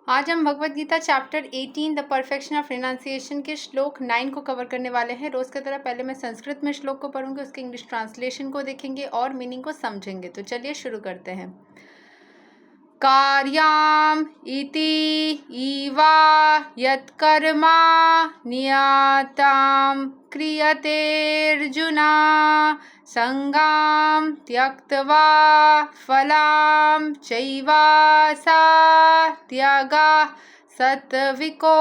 आज हम Bhagavad Gita chapter 18 the perfection of renunciation के श्लोक 9 को कवर करने वाले हैं। रोज़ की तरह पहले मैं संस्कृत में श्लोक को पढ़ूंगी, उसके इंग्लिश ट्रांसलेशन को देखेंगे और मीनिंग को समझेंगे। तो चलिए शुरू करते हैं। कार्याम इति ईवा यत्कर्मा नियताम क्रियतेर्जुना संगाम त्यक्त्वा फलाम चैवा सा त्यागा सत्विको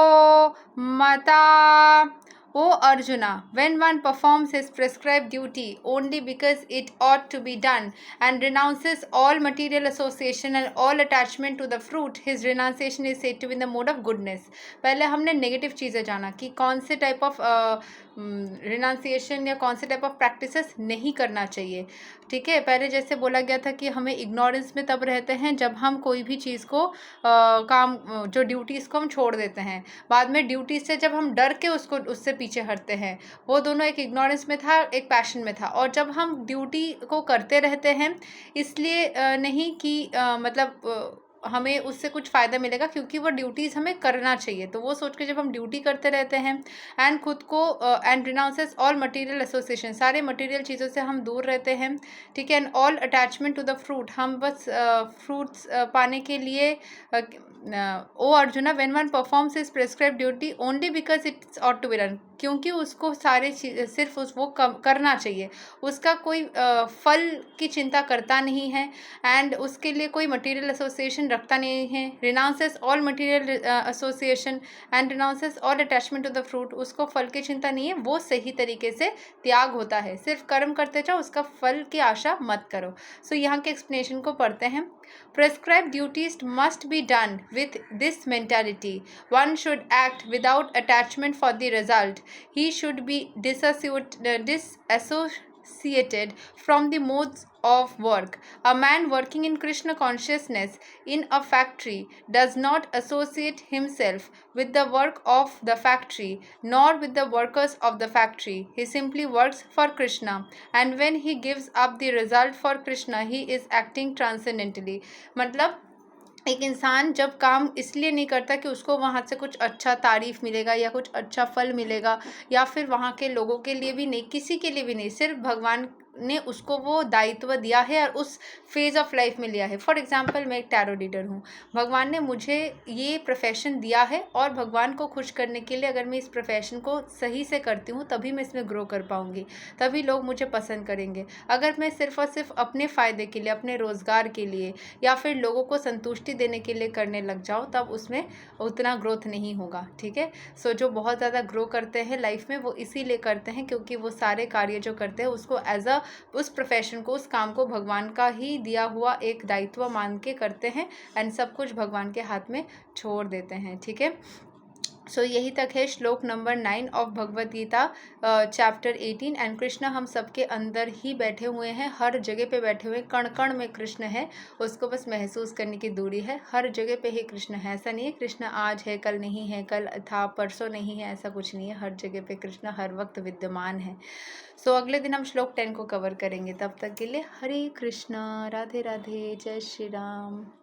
मता। O Arjuna, when one performs his prescribed duty only because it ought to be done and renounces all material association and all attachment to the fruit, his renunciation is said to be in the mode of goodness. पहले हमने negative चीज़ें जाना कि कौन से type of renunciation या कौन से टाइप ऑफ प्रैक्टिसेस नहीं करना चाहिए। ठीक है, पहले जैसे बोला गया था कि हमें इग्नोरेंस में तब रहते हैं जब हम कोई भी चीज़ को काम जो ड्यूटीज़ को हम छोड़ देते हैं। बाद में ड्यूटी से जब हम डर के उससे पीछे हटते हैं, वो दोनों एक इग्नोरेंस में था, एक पैशन में था। और जब हम ड्यूटी को करते रहते हैं इसलिए नहीं कि मतलब हमें उससे कुछ फ़ायदा मिलेगा, क्योंकि वो ड्यूटीज़ हमें करना चाहिए। तो वो सोच के जब हम ड्यूटी करते रहते हैं एंड खुद को and renounces all material association, सारे मटेरियल चीज़ों से हम दूर रहते हैं। ठीक है, and all attachment to the fruit, हम बस फ्रूट्स पाने के लिए O Arjuna when one performs his prescribed duty only because it's ought to be done, क्योंकि उसको सारे सिर्फ वो करना चाहिए, उसका कोई फल की चिंता करता नहीं है एंड उसके लिए कोई मटेरियल एसोसिएशन रखता नहीं है। Renounces all material association and renounces all attachment to the fruit, उसको फल की चिंता नहीं है, वो सही तरीके से त्याग होता है। सिर्फ कर्म करते जाओ, उसका फल की आशा मत करो। सो यहाँ के एक्सप्लेनेशन को पढ़ते हैं। Prescribed duties must be done with this mentality. One should act without attachment for the result. He should be disassociated from the modes of work. A man working in Krishna consciousness in a factory does not associate himself with the work of the factory nor with the workers of the factory. He simply works for Krishna, and when he gives up the result for Krishna, he is acting transcendently. मतलब एक इंसान जब काम इसलिए नहीं करता कि उसको वहाँ से कुछ अच्छा तारीफ मिलेगा या कुछ अच्छा फल मिलेगा, या फिर वहाँ के लोगों के लिए भी नहीं, किसी के लिए भी नहीं, सिर्फ भगवान ने उसको वो दायित्व दिया है और उस फेज़ ऑफ लाइफ में लिया है। फॉर एग्जांपल मैं एक टैरो रीडर हूँ, भगवान ने मुझे ये प्रोफेशन दिया है और भगवान को खुश करने के लिए अगर मैं इस प्रोफेशन को सही से करती हूँ तभी मैं इसमें ग्रो कर पाऊँगी, तभी लोग मुझे पसंद करेंगे। अगर मैं सिर्फ और सिर्फ अपने फ़ायदे के लिए, अपने रोज़गार के लिए या फिर लोगों को संतुष्टि देने के लिए करने लग जाऊँ, तब उसमें उतना ग्रोथ नहीं होगा। ठीक है, सो जो बहुत ज़्यादा ग्रो करते हैं लाइफ में वो इसीलिए करते हैं क्योंकि वो सारे कार्य जो करते हैं उसको एज अ उस प्रोफेशन को, उस काम को भगवान का ही दिया हुआ एक दायित्व मान के करते हैं एंड सब कुछ भगवान के हाथ में छोड़ देते हैं। ठीक है, सो यही तक है श्लोक number 9 of Bhagavad Gita chapter 18। And Krishna हम सबके अंदर ही बैठे हुए हैं, हर जगह पे बैठे हुए, कण कण में कृष्ण है, उसको बस महसूस करने की दूरी है। हर जगह पे ही कृष्ण है, ऐसा नहीं है कृष्ण आज है कल नहीं है, कल था परसों नहीं है, ऐसा कुछ नहीं है। हर जगह पे कृष्ण हर वक्त विद्यमान है। सो अगले दिन हम श्लोक 10 को कवर करेंगे। तब तक के लिए हरे कृष्णा, राधे राधे, जय श्री राम।